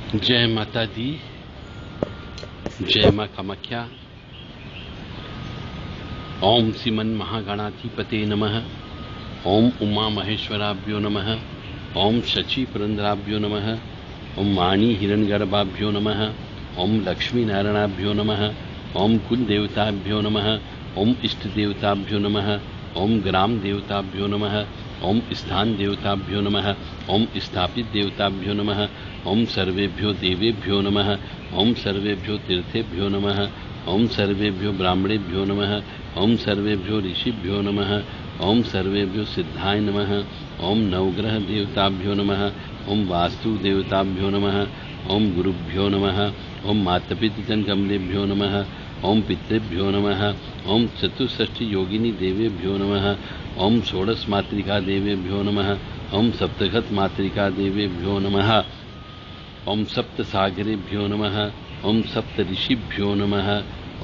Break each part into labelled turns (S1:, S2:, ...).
S1: जय माता दी, जय मां कामाख्या। ओम श्रीमन महागणाधिपते नमः। ओम उमा महेश्वराभ्यो नमः। ओम शचि पुरंदराभ्यो नमः। ओम वाणी हिरण्यगर्भाभ्यो नमः। ओम लक्ष्मी नारायणाभ्यो नमः। ओम कुल देवताभ्यो नमः। ओम इष्ट देवताभ्यो नमः। ओम ग्राम देवताभ्यो नमः। ओम स्थान देवताभ्यो नमः। ओम स्थापित देवताभ्यो नमः। ओम सर्वेभ्यो देवेभ्यो नमः। ओम सर्वेभ्यो तीर्थेभ्यो नमः। ओम सर्वेभ्यो ब्राह्मणेभ्यो नमः। ओम सर्वेभ्यो ऋषिभ्यो नमः। ओम सर्वेभ्यो सिद्धाय नमः। ओम नवग्रह देवताभ्यो नमः। ओम वास्तु देवताभ्यो नमः। ओम गुरुभ्यो नमः। ओम मातपितृजन कमलेभ्यो नमः। ओम पितृभ्यो नमः। ओम चतुष्षष्टि योगिनी देवेभ्यो नमः। ओम षोडश मातृका देवेभ्यो नमः। ओम सप्तगत मातृका देवेभ्यो नमः। ओम सप्त सागरेभ्यो नमः। ओम सप्त ऋषिभ्यो नमः।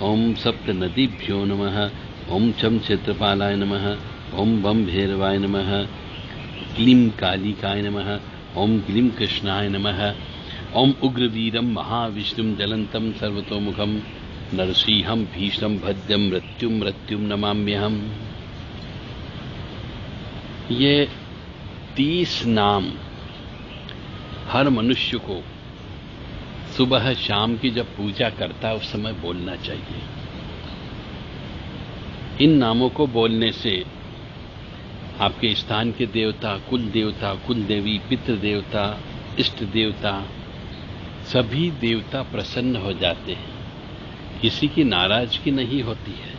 S1: ओम सप्त नदीभ्यो नमः। ओम चम क्षेत्रपालाय नमः। ओम बम भैरवाय नमः। क्लीं कालिकाय नमः। ओम क्लीं कृष्णाय नमः। ओम उग्रवीरं महाविष्णुं ज्वलन्तं सर्वतोमुखं नरसिंहं भीषणं भद्रं मृत्युं नमाम्यहम्। ये 30 नाम हर मनुष्य को सुबह शाम की जब पूजा करता है उस समय बोलना चाहिए। इन नामों को बोलने से आपके स्थान के देवता, कुल देवी, पितृ देवता, इष्ट देवता, सभी देवता प्रसन्न हो जाते हैं। किसी की नाराजगी नहीं होती है।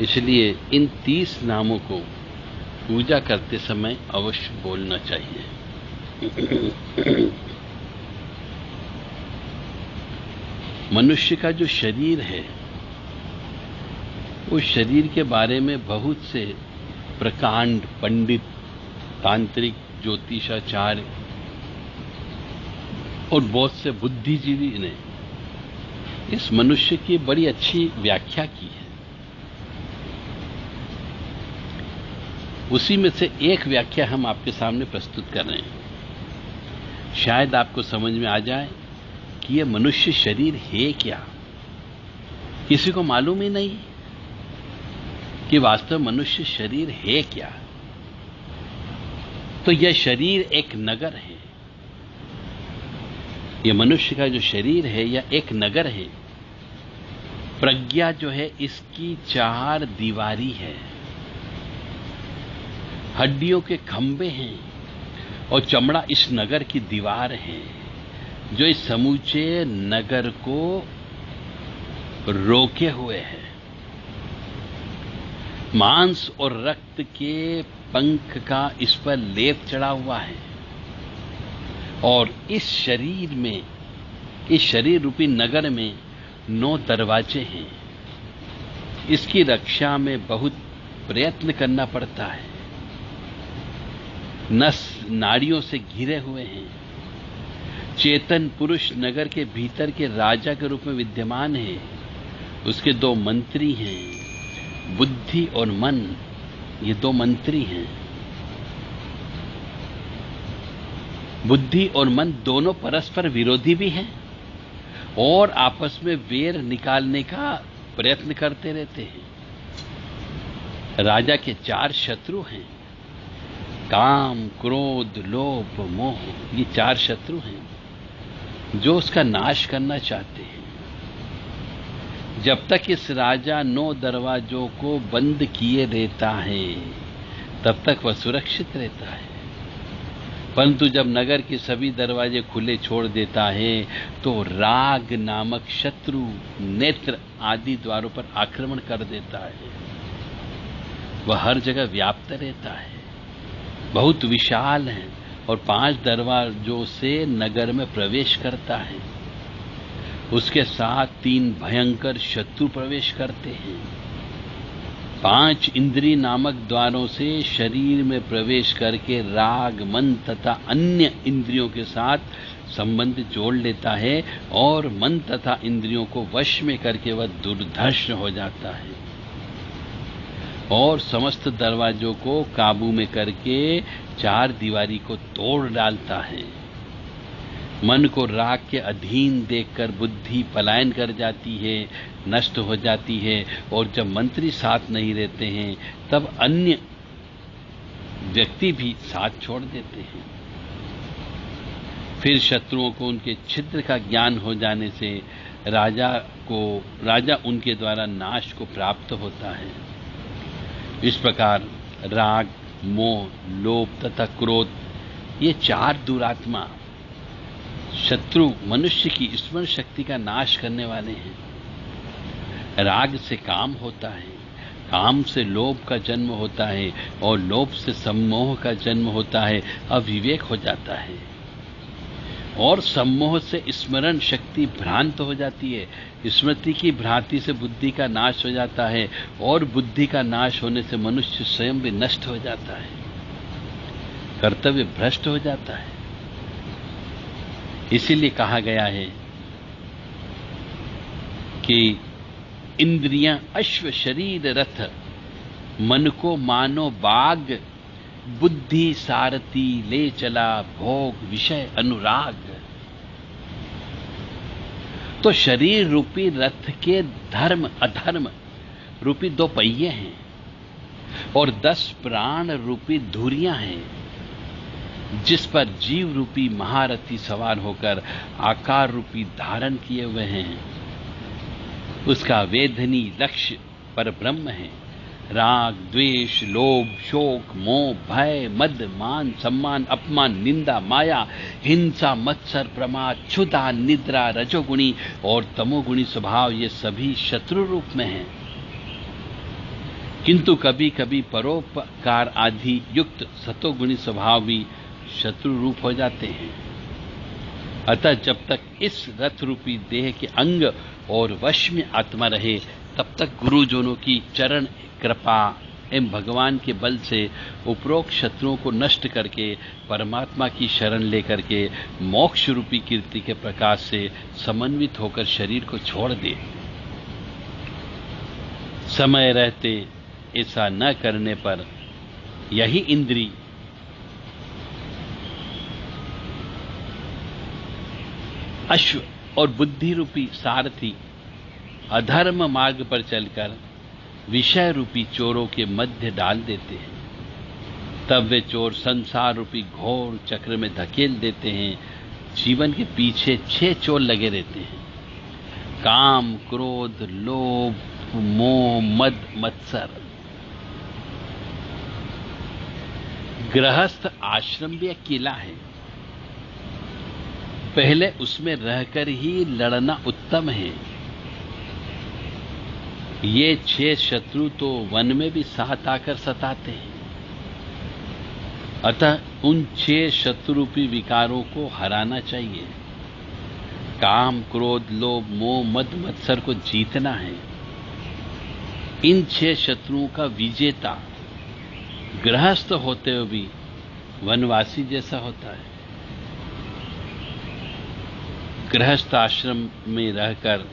S1: इसलिए इन 30 नामों को पूजा करते समय अवश्य बोलना चाहिए। मनुष्य का जो शरीर है, उस शरीर के बारे में बहुत से प्रकांड, पंडित, तांत्रिक, ज्योतिषाचार्य और बहुत से बुद्धिजीवी ने इस मनुष्य की बड़ी अच्छी व्याख्या की है। उसी में से एक व्याख्या हम आपके सामने प्रस्तुत कर रहे हैं। शायद आपको समझ में आ जाए कि यह मनुष्य शरीर है क्या। किसी को मालूम ही नहीं कि वास्तव मनुष्य शरीर है क्या। तो यह शरीर एक नगर है। यह मनुष्य का जो शरीर है यह एक नगर है। प्रज्ञा जो है इसकी 4 दीवारी है, हड्डियों के खंभे हैं और चमड़ा इस नगर की दीवार है जो इस समूचे नगर को रोके हुए है। मांस और रक्त के पंख का इस पर लेप चढ़ा हुआ है और इस शरीर में, इस शरीर रूपी नगर में 9 दरवाजे हैं। इसकी रक्षा में बहुत प्रयत्न करना पड़ता है। नस नाड़ियों से घिरे हुए हैं। चेतन पुरुष नगर के भीतर के राजा के रूप में विद्यमान है। उसके 2 मंत्री हैं, बुद्धि और मन, ये 2 मंत्री हैं। बुद्धि और मन दोनों परस्पर विरोधी भी हैं और आपस में वेर निकालने का प्रयत्न करते रहते हैं। राजा के 4 शत्रु हैं, काम, क्रोध, लोभ, मोह, ये 4 शत्रु हैं जो उसका नाश करना चाहते हैं। जब तक इस राजा 9 दरवाजों को बंद किए रहता है तब तक वह सुरक्षित रहता है। परंतु जब नगर के सभी दरवाजे खुले छोड़ देता है तो राग नामक शत्रु नेत्र आदि द्वारों पर आक्रमण कर देता है। वह हर जगह व्याप्त रहता है, बहुत विशाल है और 5 दरवाजों से नगर में प्रवेश करता है। उसके साथ 3 भयंकर शत्रु प्रवेश करते हैं। 5 इंद्रिय नामक द्वारों से शरीर में प्रवेश करके राग, मन तथा अन्य इंद्रियों के साथ संबंध जोड़ लेता है और मन तथा इंद्रियों को वश में करके वह दुर्धर्ष हो जाता है और समस्त दरवाजों को काबू में करके 4 दीवारी को तोड़ डालता है। मन को राग के अधीन देखकर बुद्धि पलायन कर जाती है, नष्ट हो जाती है। और जब मंत्री साथ नहीं रहते हैं तब अन्य व्यक्ति भी साथ छोड़ देते हैं। फिर शत्रुओं को उनके छिद्र का ज्ञान हो जाने से राजा उनके द्वारा नाश को प्राप्त होता है। इस प्रकार राग, मोह, लोभ तथा क्रोध ये 4 दुरात्मा शत्रु मनुष्य की स्मरण शक्ति का नाश करने वाले हैं। राग से काम होता है, काम से लोभ का जन्म होता है और लोभ से सम्मोह का जन्म होता है, अविवेक हो जाता है। और सम्मोह से स्मरण शक्ति भ्रांत हो जाती है, स्मृति की भ्रांति से बुद्धि का नाश हो जाता है और बुद्धि का नाश होने से मनुष्य स्वयं भी नष्ट हो जाता है, कर्तव्य भ्रष्ट हो जाता है। इसीलिए कहा गया है कि इंद्रियां अश्व, शरीर रथ, मन को मानो बाग, बुद्धि सारथी ले चला भोग विषय अनुराग। तो शरीर रूपी रथ के धर्म अधर्म रूपी 2 पहिए हैं और 10 प्राण रूपी धुरियां हैं, जिस पर जीव रूपी महारथी सवार होकर आकार रूपी धारण किए हुए हैं। उसका वेधनी लक्ष्य पर ब्रह्म है। राग, द्वेष, लोभ, शोक, मोह, भय, मद, मान, सम्मान, अपमान, निंदा, माया, हिंसा, मत्सर, प्रमाद, क्षुधा, निद्रा, रजोगुणी और तमोगुणी स्वभाव ये सभी शत्रु रूप में हैं। किंतु कभी कभी परोपकार आदि युक्त सतोगुणी स्वभाव भी शत्रु रूप हो जाते हैं। अतः जब तक इस रथ रूपी देह के अंग और वश में आत्मा रहे तब तक गुरुजनों की चरण कृपा एवं भगवान के बल से उपरोक्त शत्रुओं को नष्ट करके परमात्मा की शरण लेकर के मोक्ष रूपी कीर्ति के प्रकाश से समन्वित होकर शरीर को छोड़ दे। समय रहते ऐसा न करने पर यही इंद्री अश्व और बुद्धि रूपी सारथी अधर्म मार्ग पर चलकर विषय रूपी चोरों के मध्य डाल देते हैं। तब वे चोर संसार रूपी घोर चक्र में धकेल देते हैं। जीवन के पीछे 6 चोर लगे रहते हैं: काम, क्रोध, लोभ, मोह, मद, मत्सर। गृहस्थ आश्रम भी एक किला है, पहले उसमें रहकर ही लड़ना उत्तम है। ये 6 शत्रु तो वन में भी साथ आकर सताते हैं। अतः उन 6 शत्रुरूपी विकारों को हराना चाहिए। काम, क्रोध, लोभ, मोह, मद, मत्सर को जीतना है। इन 6 शत्रुओं का विजेता गृहस्थ होते हुए भी वनवासी जैसा होता है। गृहस्थ आश्रम में रहकर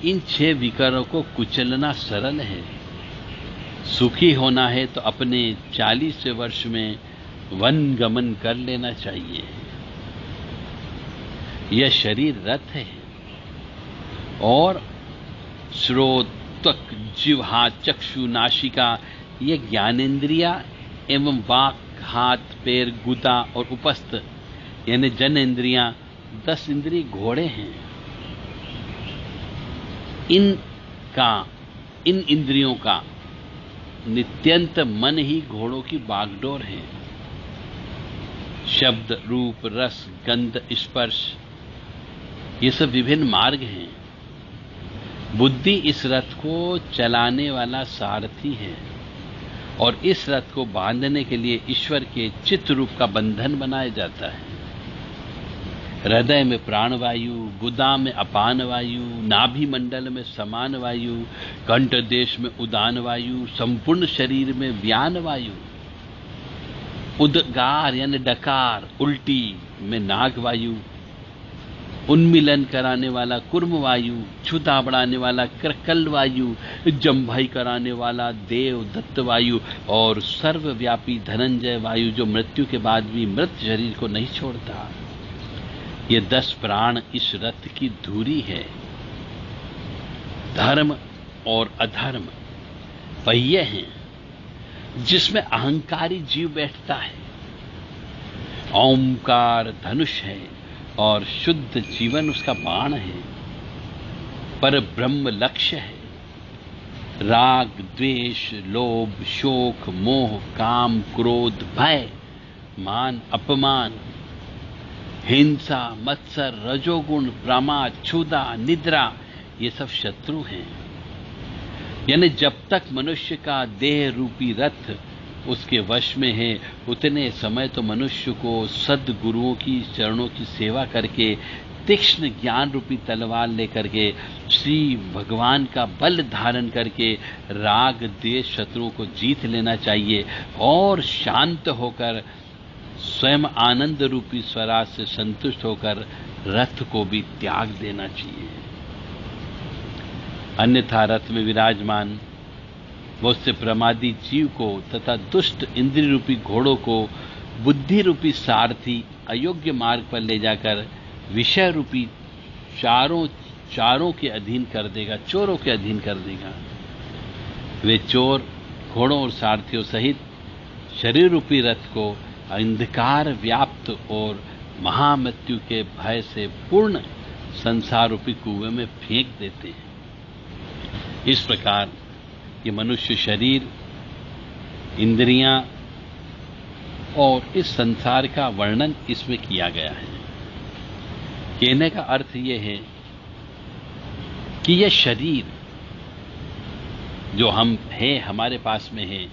S1: इन 6 विकारों को कुचलना सरल है। सुखी होना है तो अपने 40 वर्ष में वन गमन कर लेना चाहिए। यह शरीर रथ है और श्रोत, त्वक, जिह्वा, चक्षु, नासिका ये ज्ञानेंद्रिया एवं वाक, हाथ, पैर, गुदा और उपस्थ यानी जनेंद्रियां 10 इंद्रिय घोड़े हैं। इन इंद्रियों का नित्यंत मन ही घोड़ों की बागडोर है। शब्द, रूप, रस, गंध, स्पर्श ये सब विभिन्न मार्ग हैं। बुद्धि इस रथ को चलाने वाला सारथी है और इस रथ को बांधने के लिए ईश्वर के चित्त रूप का बंधन बनाया जाता है। हृदय में प्राणवायु, गुदा में अपान वायु, नाभि मंडल में समान वायु, कंठ देश में उदान वायु, संपूर्ण शरीर में व्यान वायु, उद्गार यानी डकार, उल्टी में नाग वायु, उन्मिलन कराने वाला कुर्म वायु, क्षुधा बढ़ाने वाला क्रकल वायु, जम्भाई कराने वाला देव दत्त वायु और सर्वव्यापी धनंजय वायु जो मृत्यु के बाद भी मृत शरीर को नहीं छोड़ता। ये 10 प्राण इस रथ की धुरी है। धर्म और अधर्म पहिए हैं जिसमें अहंकारी जीव बैठता है। ओंकार धनुष है और शुद्ध जीवन उसका बाण है। पर ब्रह्म लक्ष्य है। राग द्वेष लोभ शोक मोह काम क्रोध भय मान अपमान हिंसा मत्सर रजोगुण प्रमाद क्षुधा निद्रा ये सब शत्रु हैं। यानी जब तक मनुष्य का देह रूपी रथ उसके वश में है उतने समय तो मनुष्य को सद्गुरुओं की चरणों की सेवा करके तीक्ष्ण ज्ञान रूपी तलवार लेकर के श्री भगवान का बल धारण करके राग द्वेष शत्रुओं को जीत लेना चाहिए और शांत होकर स्वयं आनंद रूपी स्वराज से संतुष्ट होकर रथ को भी त्याग देना चाहिए। अन्यथा रथ में विराजमान बहुत से प्रमादी जीव को तथा दुष्ट इंद्रिय रूपी घोड़ों को बुद्धि रूपी सारथी अयोग्य मार्ग पर ले जाकर विषय रूपी चारों के अधीन कर देगा, चोरों के अधीन कर देगा। वे चोर घोड़ों और सारथियों सहित शरीर रूपी रथ को अंधकार व्याप्त और महामृत्यु के भय से पूर्ण संसार रूपी कुएं में फेंक देते हैं। इस प्रकार ये मनुष्य शरीर इंद्रियां और इस संसार का वर्णन इसमें किया गया है। कहने का अर्थ यह है कि यह शरीर जो हम हैं हमारे पास में है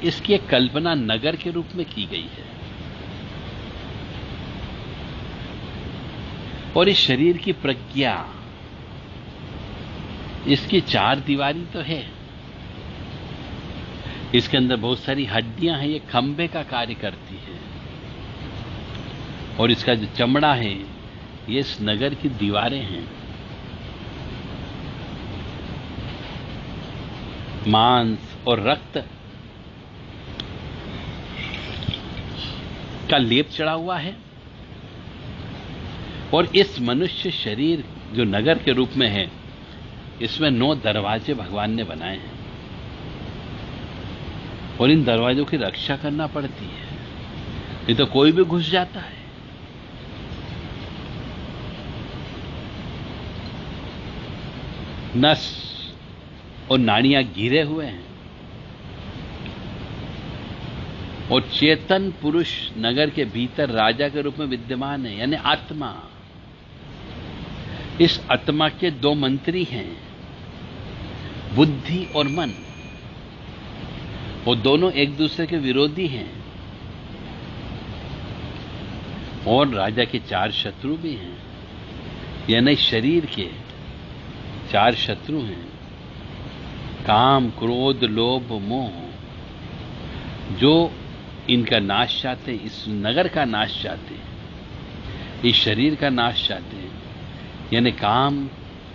S1: इसकी एक कल्पना नगर के रूप में की गई है और इस शरीर की प्रज्ञा इसकी चार दीवारी तो है। इसके अंदर बहुत सारी हड्डियां हैं, ये खंभे का कार्य करती है और इसका जो चमड़ा है ये इस नगर की दीवारें हैं। मांस और रक्त का लेप चढ़ा हुआ है और इस मनुष्य शरीर जो नगर के रूप में है इसमें 9 दरवाजे भगवान ने बनाए हैं और इन दरवाजों की रक्षा करना पड़ती है, नहीं तो कोई भी घुस जाता है। नस और नाड़ियां घिरे हुए हैं और चेतन पुरुष नगर के भीतर राजा के रूप में विद्यमान है, यानी आत्मा। इस आत्मा के 2 मंत्री हैं, बुद्धि और मन, वो दोनों एक दूसरे के विरोधी हैं और राजा के 4 शत्रु भी हैं, यानी शरीर के 4 शत्रु हैं। काम क्रोध लोभ मोह जो इनका नाश चाहते हैं, इस नगर का नाश चाहते हैं, इस शरीर का नाश चाहते हैं। यानी काम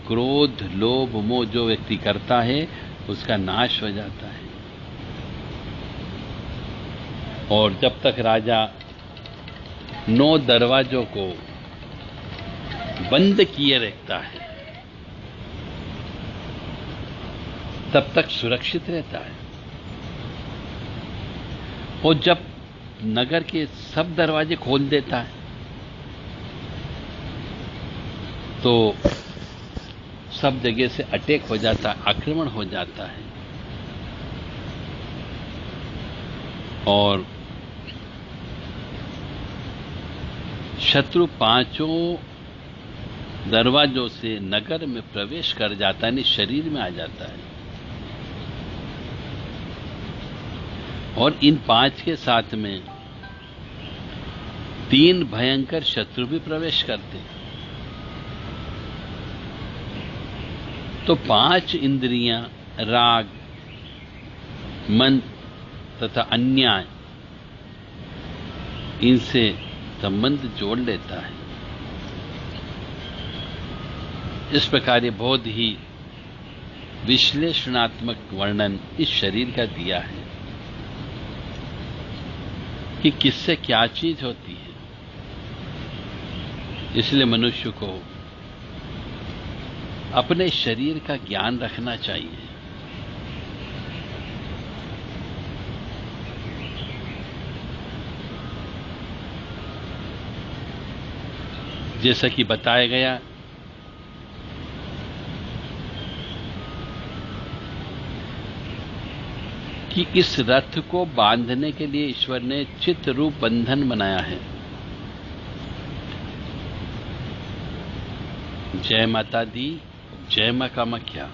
S1: क्रोध लोभ मोह जो व्यक्ति करता है उसका नाश हो जाता है। और जब तक राजा 9 दरवाजों को बंद किए रखता है तब तक सुरक्षित रहता है और जब नगर के सब दरवाजे खोल देता है तो सब जगह से अटैक हो जाता है, आक्रमण हो जाता है और शत्रु 5 दरवाजों से नगर में प्रवेश कर जाता है, शरीर में आ जाता है और इन 5 के साथ में 3 भयंकर शत्रु भी प्रवेश करते हैं। तो 5 इंद्रियां राग मन तथा अन्याय इनसे संबंध जोड़ लेता है। इस प्रकार ये बहुत ही विश्लेषणात्मक वर्णन इस शरीर का दिया है कि किससे क्या चीज होती है। इसलिए मनुष्य को अपने शरीर का ज्ञान रखना चाहिए। जैसा कि बताया गया कि इस रथ को बांधने के लिए ईश्वर ने चित्त रूप बंधन बनाया है। जय माता दी, जय मां कामाख्या।